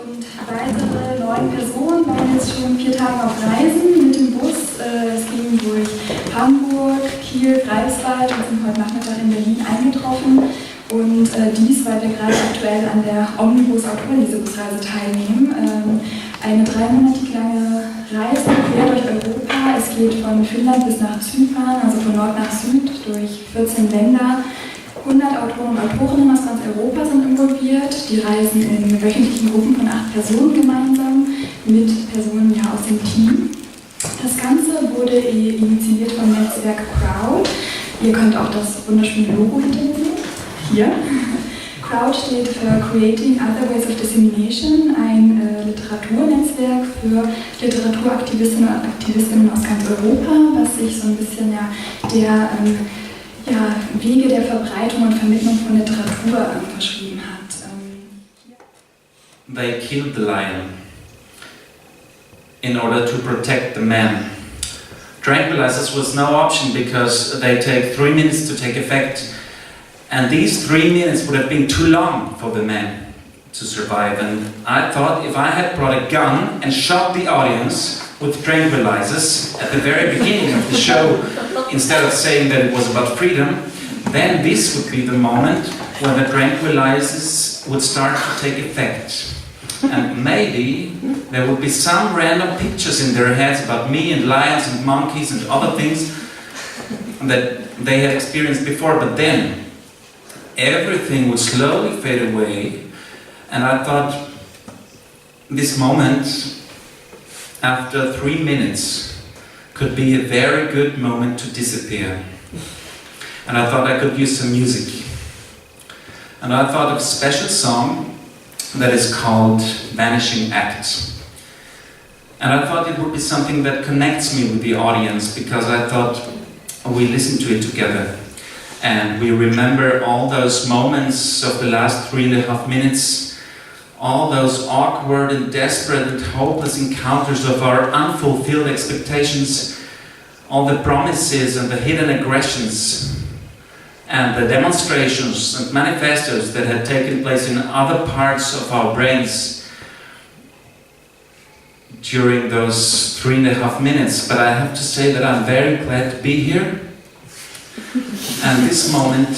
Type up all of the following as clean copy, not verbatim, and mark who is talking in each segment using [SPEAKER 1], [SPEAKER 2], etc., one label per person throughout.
[SPEAKER 1] und weitere 9 Personen waren jetzt schon 4 Tage auf Reisen mit dem Bus. Es ging durch Hamburg, Kiel, Greifswald und sind heute Nachmittag in Berlin eingetroffen. Und dies, weil wir gerade aktuell an der OMNIBUS Autorenlesebusreise teilnehmen. Eine 3-monatig lange Reise quer durch Europa. Es geht von Finnland bis nach Zypern, also von Nord nach Süd, durch 14 Länder. 100 Autoren und Autorinnen aus ganz Europa sind involviert. Die reisen in wöchentlichen Gruppen von 8 Personen gemeinsam mit Personen aus dem Team. Das Ganze wurde initiiert vom Netzwerk Crowd. Ihr könnt auch das wunderschöne Logo hinter mir sehen. Hier. Crowd steht für Creating Other Ways of Dissemination, ein Literaturnetzwerk für Literaturaktivistinnen und Aktivistinnen aus ganz Europa, was sich so ein bisschen der Wege der Verbreitung und Vermittlung von Literatur verschrieben hat.
[SPEAKER 2] They killed the lion in order to protect the man. Tranquilizers was no option because they take 3 minutes to take effect. And these 3 minutes would have been too long for the man to survive. And I thought if I had brought a gun and shot the audience with tranquilizers at the very beginning of the show, instead of saying that it was about freedom, then this would be the moment when the tranquilizers would start to take effect. And maybe there would be some random pictures in their heads about me and lions and monkeys and other things that they had experienced before, but then everything would slowly fade away, and I thought this moment after 3 minutes could be a very good moment to disappear. And I thought I could use some music. And I thought of a special song that is called Vanishing Act. And I thought it would be something that connects me with the audience, because I thought we listen to it together. And we remember all those moments of the last 3.5 minutes, all those awkward and desperate and hopeless encounters of our unfulfilled expectations, all the promises and the hidden aggressions, and the demonstrations and manifestos that had taken place in other parts of our brains during those 3.5 minutes. But I have to say that I'm very glad to be here. And this moment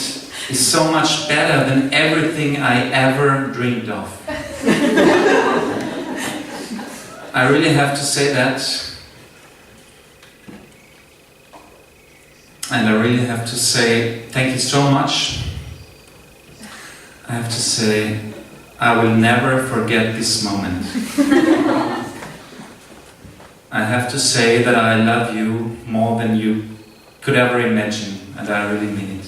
[SPEAKER 2] is so much better than everything I ever dreamed of. I really have to say that. And I really have to say thank you so much. I have to say I will never forget this moment. I have to say that I love you more than you could ever imagine, and I really mean it.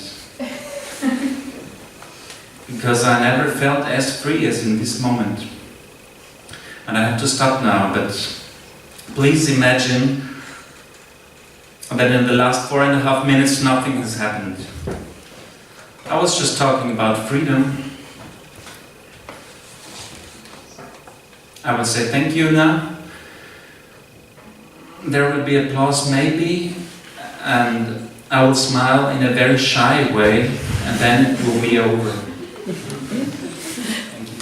[SPEAKER 2] Because I never felt as free as in this moment. And I have to stop now, but please imagine that in the last 4.5 minutes nothing has happened. I was just talking about freedom. I will say thank you now. There will be applause maybe, and I will smile in a very shy way, and then it will be over. Thank you.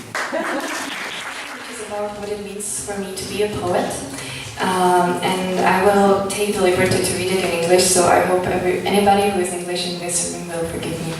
[SPEAKER 3] It's about what it means for me to be a poet. And I will take the liberty to read it in English, so I hope anybody who is English in this room will forgive me.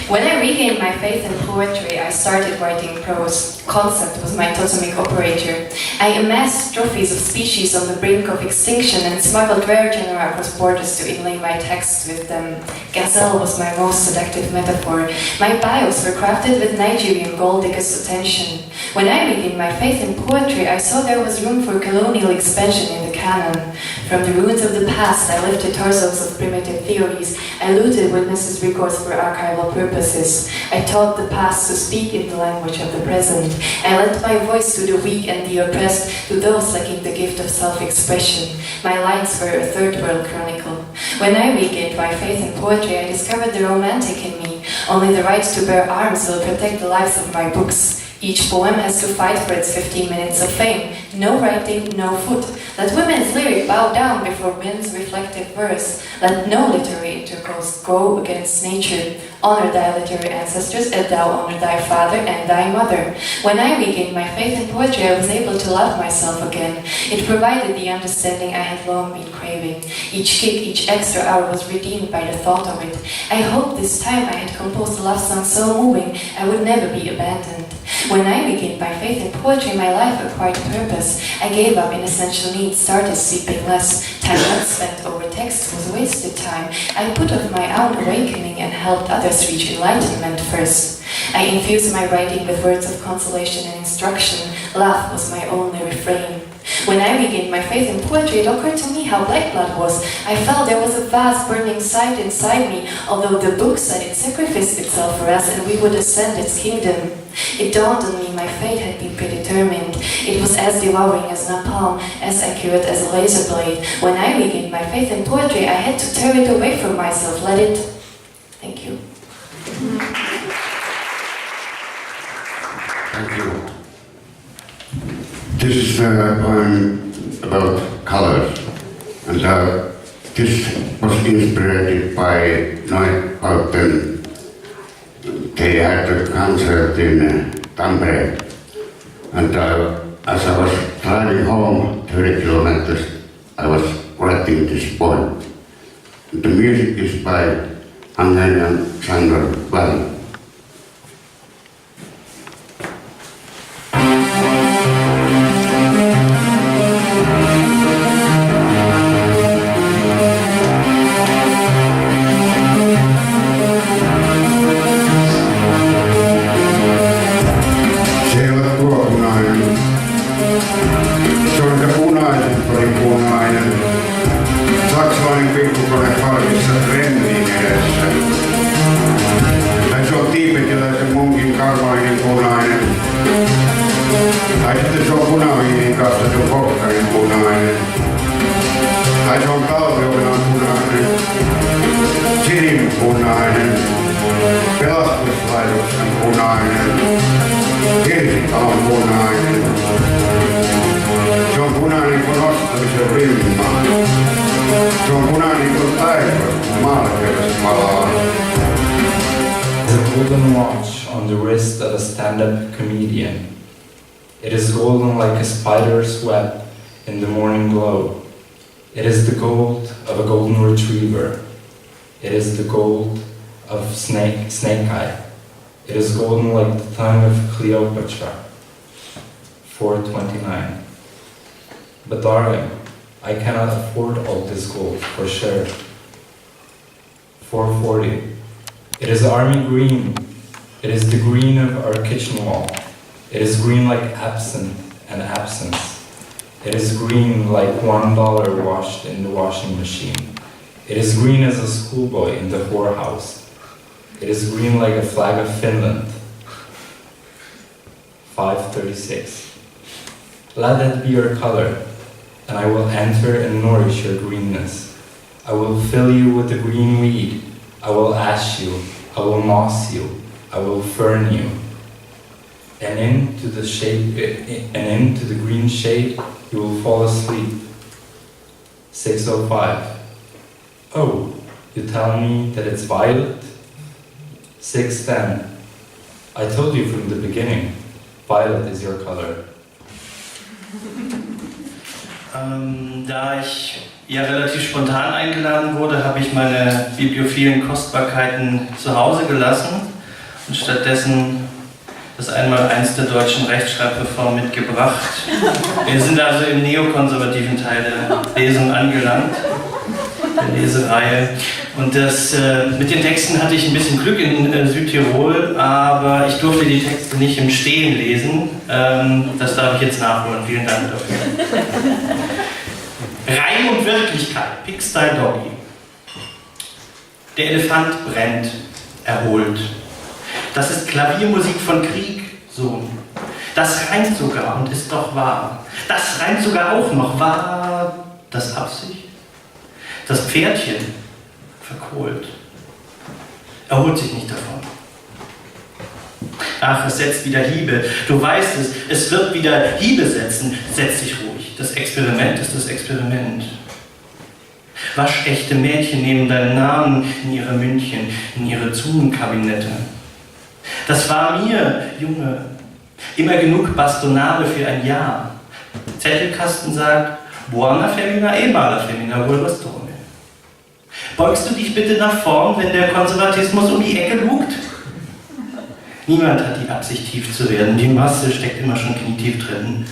[SPEAKER 3] When I regained my faith in poetry, I started writing prose. Concept was my totemic operator. I amassed trophies of species on the brink of extinction and smuggled rare genera across borders to inlay my texts with them. Gazelle was my most seductive metaphor. My bios were crafted with Nigerian gold diggers' attention. When I regained my faith in poetry, I saw there was room for colonial expansion in the canon. From the ruins of the past, I lifted torsos of primitive theories. I looted witnesses' records for archival purposes. I taught the past to speak in the language of the present. I lent my voice to the weak and the oppressed, to those lacking the gift of self-expression. My lines were a third world chronicle. When I regained my faith in poetry, I discovered the romantic in me. Only the right to bear arms will protect the lives of my books. Each poem has to fight for its 15 minutes of fame. No writing, no foot. Let women's lyric bow down before men's reflective verse. Let no literary intercourse go against nature. Honor thy literary ancestors as thou honor thy father and thy mother. When I regained my faith in poetry, I was able to love myself again. It provided the understanding I had long been craving. Each kick, each extra hour was redeemed by the thought of it. I hoped this time I had composed a love song so moving I would never be abandoned. When I regained my faith in poetry, my life acquired purpose. I gave up inessential needs, started sleeping less. Time not spent over text was wasted time. I put off my own awakening and helped others reach enlightenment first. I infused my writing with words of consolation and instruction. Love was my only refrain. When I regained my faith in poetry, it occurred to me how black blood was. I felt there was a vast burning sight inside me, although the book said it sacrificed itself for us and we would ascend its kingdom. It dawned on me my fate had been predetermined. It was as devouring as napalm, as accurate as a laser blade. When I regained my faith in poetry, I had to tear it away from myself, let it... Thank you.
[SPEAKER 4] Thank you. This is a poem about colors, and this was inspired by Neubauten. They had a concert in Tampere, and as I was driving home 30 kilometers, I was writing this poem. The music is by Hungarian singer Barbetta.
[SPEAKER 5] It is golden like a spider's web in the morning glow. It is the gold of a golden retriever. It is the gold of snake eye. It is golden like the tongue of Cleopatra. 429. But darling, I cannot afford all this gold for sure. 440. It is army green. It is the green of our kitchen wall. It is green like absinthe and absence. It is green like $1 washed in the washing machine. It is green as a schoolboy in the whorehouse. It is green like a flag of Finland. 536. Let that be your color, and I will enter and nourish your greenness. I will fill you with the green weed. I will ash you. I will moss you. I will fern you. And into the green shade, you will fall asleep. 605. Oh, you tell me that it's violet? 610. I told you from the beginning, violet is your color.
[SPEAKER 6] Da ich ja relativ spontan eingeladen wurde, habe ich meine bibliophilen Kostbarkeiten zu Hause gelassen und stattdessen das Einmaleins der deutschen Rechtschreibreform mitgebracht. Wir sind also im neokonservativen Teil der Lesung angelangt, der Lesereihe. Und das, mit den Texten hatte ich ein bisschen Glück in Südtirol, aber ich durfte die Texte nicht im Stehen lesen. Das darf ich jetzt nachholen. Vielen Dank dafür. Reim und Wirklichkeit, Pigsty Doggy. Der Elefant brennt, erholt. Das ist Klaviermusik von Krieg, Sohn. Das reimt sogar und ist doch wahr. Das reimt sogar auch noch. War das Absicht? Das Pferdchen verkohlt. Erholt sich nicht davon. Ach, es setzt wieder Hiebe. Du weißt es, es wird wieder Hiebe setzen. Setz dich ruhig. Das Experiment ist das Experiment. Waschechte Mädchen nehmen deinen Namen in ihre Mündchen, in ihre Zungenkabinette. Das war mir, Junge, immer genug Bastonade für ein Jahr. Zettelkasten sagt, buona femmina e mala femmina vuol bastone. Beugst du dich bitte nach vorn, wenn der Konservatismus um die Ecke lugt? Niemand hat die Absicht, tief zu werden. Die Masse steckt immer schon knietief drin.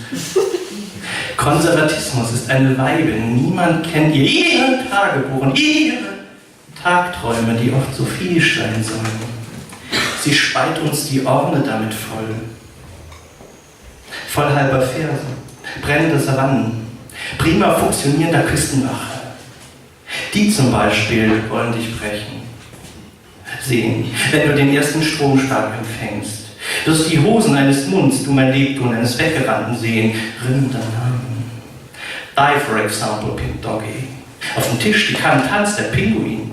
[SPEAKER 6] Konservatismus ist eine Weibin. Niemand kennt ihre Tagebuch und ihre Tagträume, die oft so viel sein sollen. Sie speit uns die Orne damit voll. Voll halber Verse, brennende Savannen, prima funktionierender Küstenwache. Die zum Beispiel wollen dich brechen. Sehen, wenn du den ersten Stromschlag empfängst. Wirst die Hosen eines Munds, du mein Lebtun eines Weggerannten sehen, rinnender Namen. Die, for example, Pink Doggy. Auf dem Tisch die Tanz der Pinguin.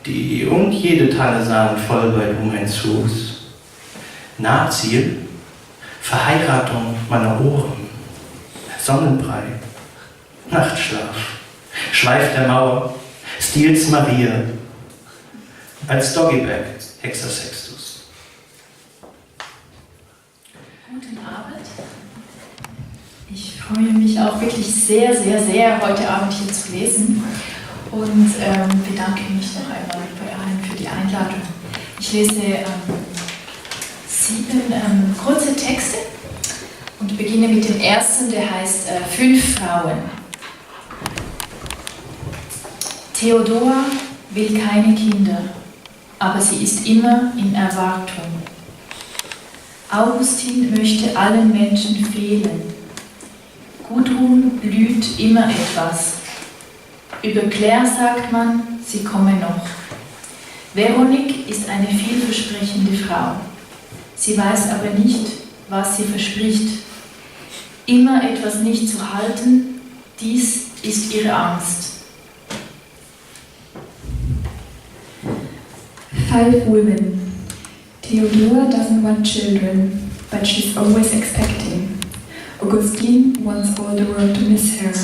[SPEAKER 6] Die und jede Tanne sahen voll bei du mein Zus. Nahziel, Verheiratung meiner Ohren. Sonnenbrei, Nachtschlaf, Schweif der Mauer, Stils Maria. Als Doggybag, Hexasextus.
[SPEAKER 7] Guten Abend. Ich freue mich auch wirklich sehr, sehr, sehr, heute Abend hier zu lesen und bedanke mich noch einmal bei allen für die Einladung. Ich lese 7 kurze Texte und beginne mit dem ersten, der heißt 5 Frauen. Theodora will keine Kinder, aber sie ist immer in Erwartung. Augustin möchte allen Menschen fehlen. Gudrun lügt immer etwas. Über Claire sagt man, sie komme noch. Veronique ist eine vielversprechende Frau. Sie weiß aber nicht, was sie verspricht. Immer etwas nicht zu halten, dies ist ihre Angst.
[SPEAKER 1] 5 women. Theodora doesn't want children, but she's always expecting. Augustine wants all the world to miss her.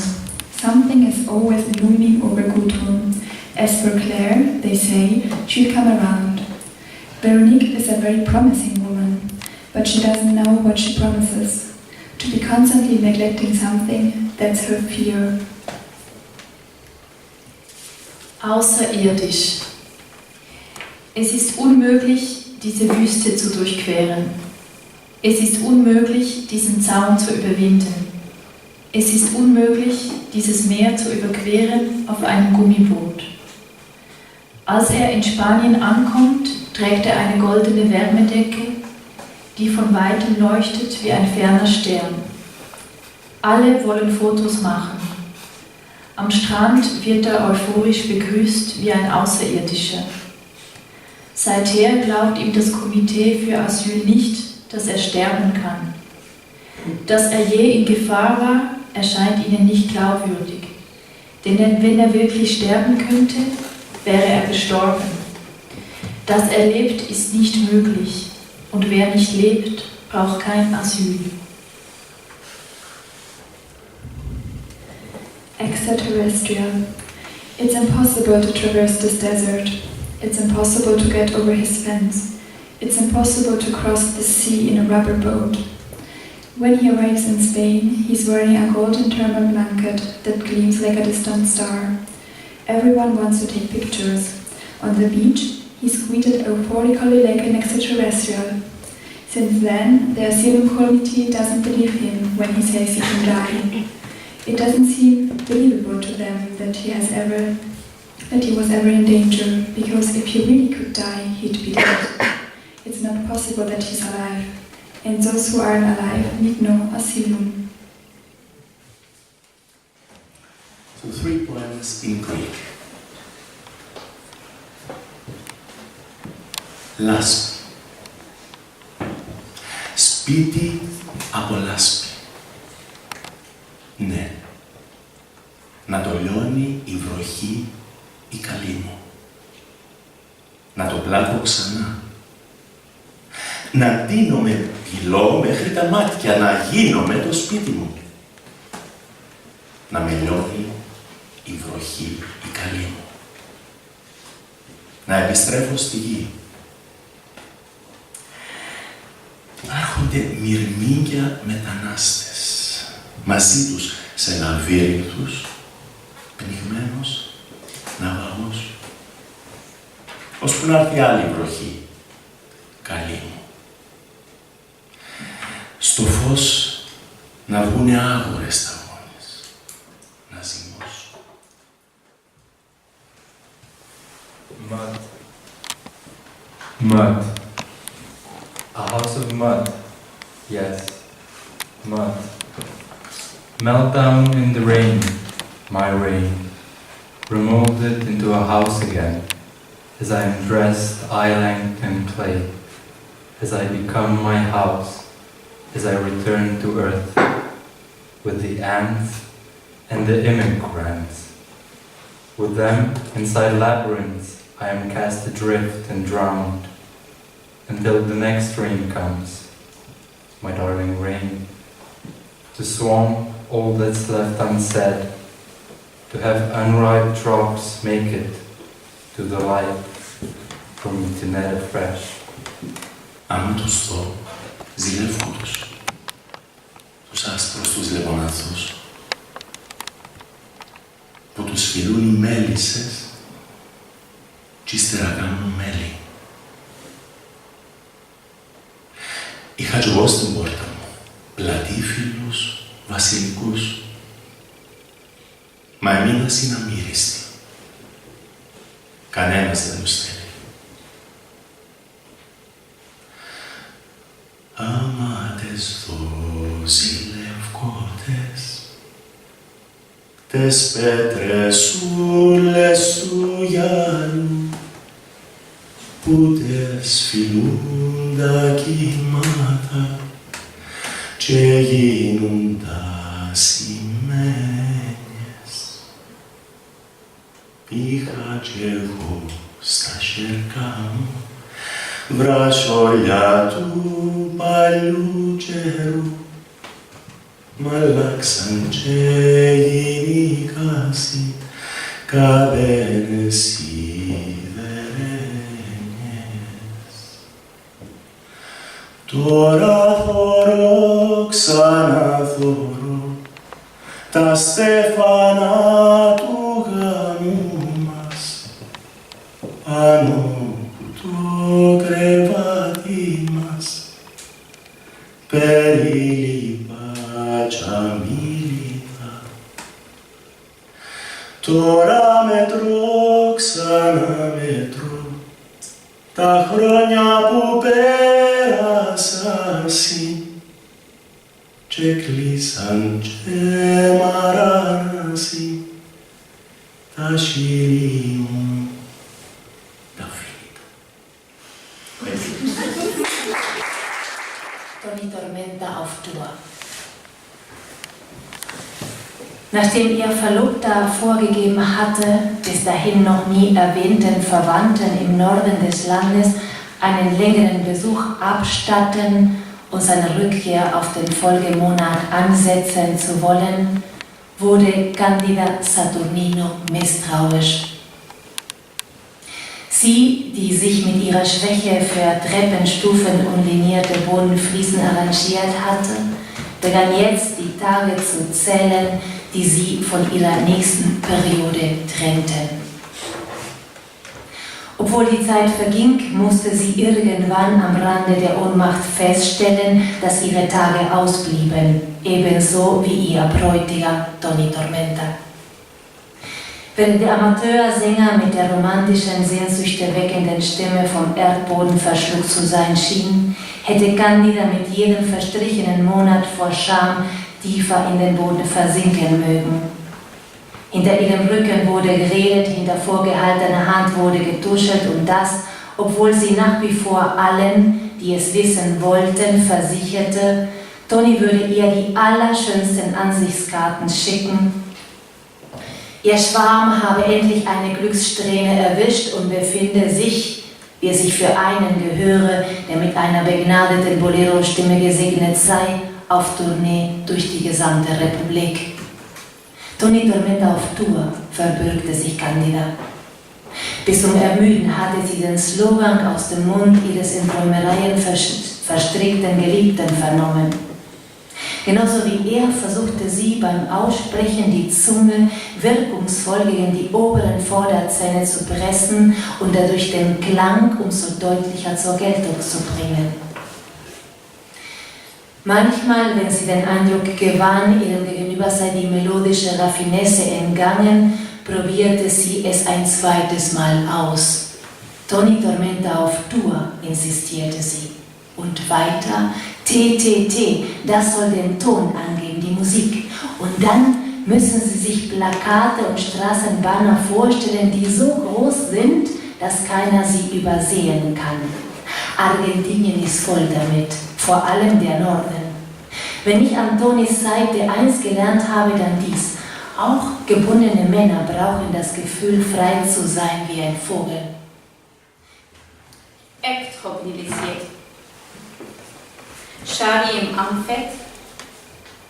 [SPEAKER 1] Something is always looming over Gudrun. As for Claire, they say, she'll come around. Veronique is a very promising woman, but she doesn't know what she promises. To be constantly neglecting something, that's her fear.
[SPEAKER 7] Außerirdisch. Es ist unmöglich, diese Wüste zu durchqueren. Es ist unmöglich, diesen Zaun zu überwinden. Es ist unmöglich, dieses Meer zu überqueren auf einem Gummiboot. Als er in Spanien ankommt, trägt er eine goldene Wärmedecke, die von weitem leuchtet wie ein ferner Stern. Alle wollen Fotos machen. Am Strand wird er euphorisch begrüßt wie ein Außerirdischer. Seither glaubt ihm das Komitee für Asyl nicht, dass er sterben kann. Dass er je in Gefahr war, erscheint ihnen nicht glaubwürdig. Denn wenn er wirklich sterben könnte, wäre er gestorben. Dass er lebt, ist nicht möglich. Und wer nicht lebt, braucht kein Asyl.
[SPEAKER 1] Extraterrestrial. It's impossible to traverse this desert. It's impossible to get over his fence. It's impossible to cross the sea in a rubber boat. When he arrives in Spain, he's wearing a golden thermal blanket that gleams like a distant star. Everyone wants to take pictures. On the beach, he's greeted euphorically like an extraterrestrial. Since then, the asylum committee doesn't believe him when he says he can die. It doesn't seem believable to them that he was ever in danger, because if he really could die, he'd be dead. It's not possible that he's alive, and those who aren't alive need no asylum.
[SPEAKER 8] So 3 poems in Greek. Λάσπη. Σπίτι από λάσπη. Ναι. Να το λιώνει η βροχή η καλή μου. Να το πλάκω ξανά. να ντύνομαι πυλό μέχρι τα μάτια, να γίνομαι το σπίτι μου. Να με λιώνει η βροχή, η καλή μου. Να επιστρέφω στη γη. Άρχονται μυρμήγκια μετανάστες, μαζί τους σε λαβύρινθους, πνιγμένος ναυαγός, ώσπου να έρθει άλλη βροχή, καλή μου. Στο φως να βγουνε άγορες σταγόνες, να ζυμώσουν.
[SPEAKER 5] Mud. Mud. A house of mud. Yes, mud. Meltdown in the rain, my rain. Remolded into a house again, as I am dressed eye-length in clay, as I become my house, as I return to earth, with the ants and the immigrants. With them, inside labyrinths, I am cast adrift and drowned, until the next rain comes, my darling rain, to swamp all that's left unsaid, to have unripe drops make it to the light, for me to net afresh.
[SPEAKER 8] Άμα τους δω, ζηλεύω τους άσπρους τους λεμονάθους, που τους φιλούν οι μέλισσες κι ύστερα κάνουν μέλι. Είχα κι εγώ στην πόρτα μου πλατήφυλλους, βασιλικούς, μα έμεινα συναμύριστοι. Κανένας δεν τους θέλει. Άμα τες δω ζηλευκότες, τες πέτρεσούλες του γυαλού, που τες φιλούν τα κύματα και γίνουν τα σημαίνιες. Είχα κι εγώ στα χέρια μου βρασόλια του παλιού καιρού, μ' αλλάξαν και γυνήκασι καδένες σιδερένιες. Τώρα θωρώ, ξαναθωρώ τα στέφανα του γάμου μας, πάνω το κρεβάτι μας, περίλοιπα τσαμίλιτα. Τώρα μετρώ, ξαναμετρώ τα χρόνια που πέρασαν και κλείσαν και μαράνασι τα χείλη μου.
[SPEAKER 7] Toni Tormenta auf Tour. Nachdem ihr Verlobter vorgegeben hatte, bis dahin noch nie erwähnten Verwandten im Norden des Landes einen längeren Besuch abstatten und seine Rückkehr auf den Folgemonat ansetzen zu wollen, wurde Candida Saturnino misstrauisch. Sie, die sich mit ihrer Schwäche für Treppenstufen und linierte Bodenfliesen arrangiert hatte, begann jetzt die Tage zu zählen, die sie von ihrer nächsten Periode trennten. Obwohl die Zeit verging, musste sie irgendwann am Rande der Ohnmacht feststellen, dass ihre Tage ausblieben, ebenso wie ihr Bräutigam Toni Tormenta. Wenn der Amateursänger mit der romantischen, sehnsüchterweckenden Stimme vom Erdboden verschluckt zu sein schien, hätte Candida mit jedem verstrichenen Monat vor Scham tiefer in den Boden versinken mögen. Hinter ihrem Rücken wurde geredet, hinter vorgehaltener Hand wurde getuschelt und das, obwohl sie nach wie vor allen, die es wissen wollten, versicherte, Toni würde ihr die allerschönsten Ansichtskarten schicken. Ihr Schwarm habe endlich eine Glückssträhne erwischt und befinde sich,
[SPEAKER 9] wie es sich für einen gehöre, der mit einer begnadeten Bolero-Stimme gesegnet sei, auf Tournee durch die gesamte Republik. Toni Tormenta auf Tour, verbürgte sich Candida. Bis zum Ermüden hatte sie den Slogan aus dem Mund ihres in Träumereien verstrickten Geliebten vernommen. Genauso wie er versuchte sie beim Aussprechen die Zunge wirkungsvoll gegen die oberen Vorderzähne zu pressen und dadurch den Klang umso deutlicher zur Geltung zu bringen. Manchmal, wenn sie den Eindruck gewann, ihrem Gegenüber sei die melodische Raffinesse entgangen, probierte sie es ein zweites Mal aus. Toni Tormenta auf Tour, insistierte sie. Und weiter, T, das soll den Ton angeben, die Musik. Und dann müssen Sie sich Plakate und Straßenbanner vorstellen, die so groß sind, dass keiner sie übersehen kann. Argentinien ist voll damit, vor allem der Norden. Wenn ich an Tonis Seite eins gelernt habe, dann dies. Auch gebundene Männer brauchen das Gefühl, frei zu sein wie ein Vogel.
[SPEAKER 10] اكتروبنيليسيت شعري مقنفت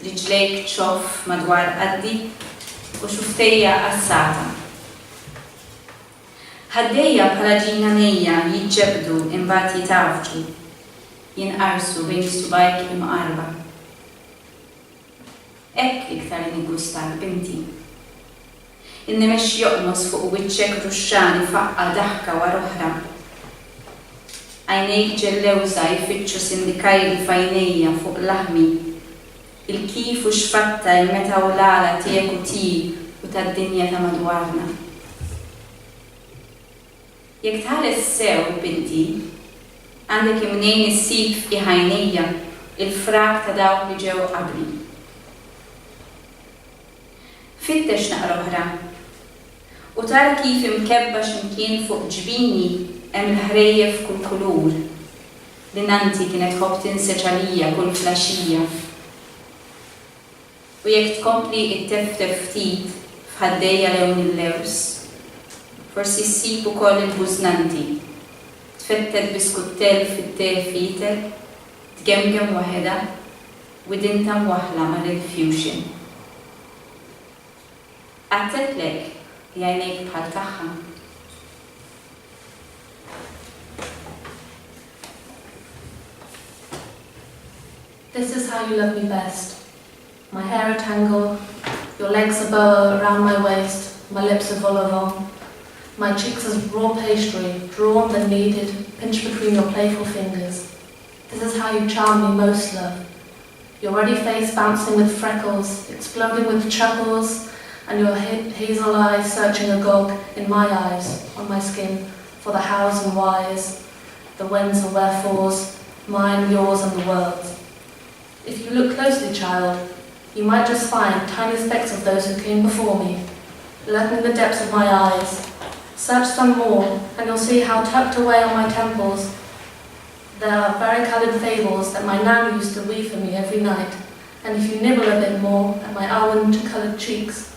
[SPEAKER 10] رجليك تشوف مدوار قدي وشفتيا قساتا هديا بلاجينا نيا يتجبدوا انباتي تعرفوا ينقرسوا بين السبايك المقاربة iktar nigustar binti. Innemex joqmos fuq wiċċek ruxxani faqqa daħka wara oħra. Għajnejk ġellewża jfittxu sindikajli f'għajnejja fuq laħmi. Il-kif u xfatta il-meta u l-għala tiegħek u tiegħi u tad-dinja ta' madwarna. Jekk tħares sew binti, għandek imnejn issib fi ħajnejja il-frak ta' dawk li ġew qabli. Fittex naqra oħra u tara kif imkebba x'imkien fuq ġbini hemm il-ħrejjef kull kulur li nanti kienet ħobb tinseċ għalija kull flaxxija. U jekk tkompli it-teftef ftit f'ħaddejja lewn il-lews, forsi ssib ukoll il-bużnanti, tfettet biskuttel fit-tel fiter, tgemgem waħedha u dinta mwaħla mal-infusion. Għattetlek jgħajnejk bħal tagħha.
[SPEAKER 11] This is how you love me best. My hair a tangle, your legs a boa around my waist, my lips a vol au vent, my cheeks as raw pastry, drawn then kneaded, pinched between your playful fingers. This is how you charm me most, love. Your ruddy face bouncing with freckles, exploding with chuckles, and your hazel eyes searching agog in my eyes, on my skin, for the hows and whys, the whens and wherefores, mine, yours, and the world's. If you look closely, child, you might just find tiny specks of those who came before me, lurking in the depths of my eyes. Search some more, and you'll see how tucked away on my temples there are varicolored fables that my nan used to weave for me every night. And if you nibble a bit more at my almond-coloured cheeks,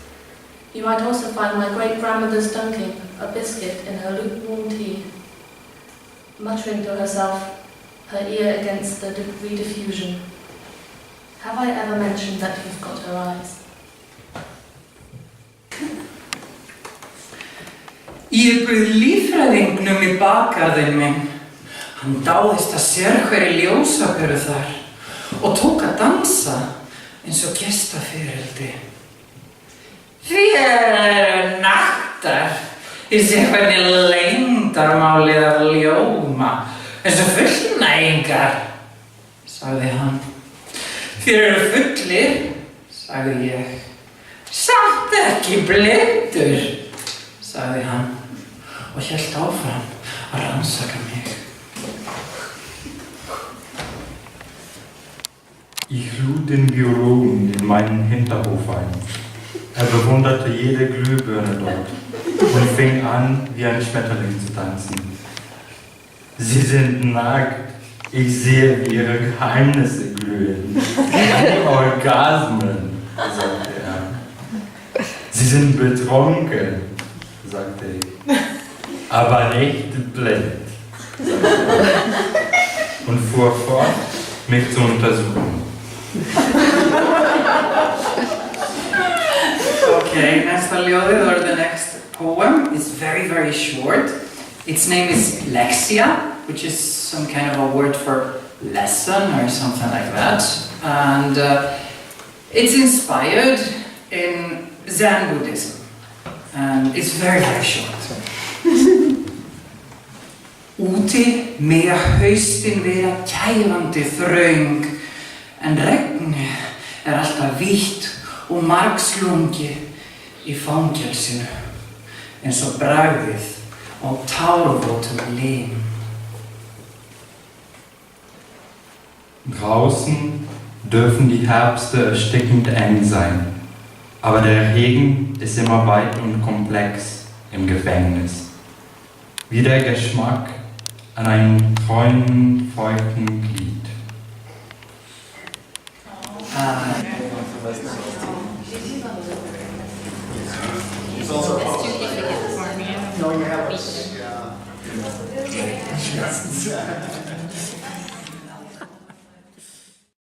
[SPEAKER 11] you might also find my great-grandmother's dunking a biscuit in her lukewarm tea, muttering to herself, her ear against the rediffusion. Have I ever mentioned that you've got her eyes?
[SPEAKER 12] Ég bauð líffræðingnum í bakgarðinn minn. Hann dáðist að sérhverri ljósaperu þar og tók að dansa eins og gestafyrireldi. Þér eru naktar. Ég sé hvernig leyndarmálið að ljóma eins og fullnægingar, sagði hann. Þér eru fullir, sagði ég. Samt ekki blindur, sagði hann og hélt áfram að rannsaka mig.
[SPEAKER 5] Ich lud den Biologen in meinen Hinterhof ein. Er bewunderte jede Glühbirne dort und fing an, wie ein Schmetterling zu tanzen. Sie sind nackt. Ich sehe, wie ihre Geheimnisse glühen. Orgasmen, sagte er. Sie sind betrunken, sagte ich. Aber nicht blind. und fuhr fort, mich zu untersuchen.
[SPEAKER 12] Okay, nästa leode, or the next poem, is very, very short. Its name is Lexia, which is some kind of a word for lesson or something like that. And it's inspired in Zen Buddhism. And it's very, very short. Úti mega haustin vera kælandi þröng, en regnið alltaf vítt og margslungi í fangelsinu, eins og bragðið á tárvotum lim.
[SPEAKER 5] Draußen dürfen die Herbste erstickend eng sein, aber der Regen ist immer weit und komplex im Gefängnis. Wie der Geschmack an einem treuen, feuchten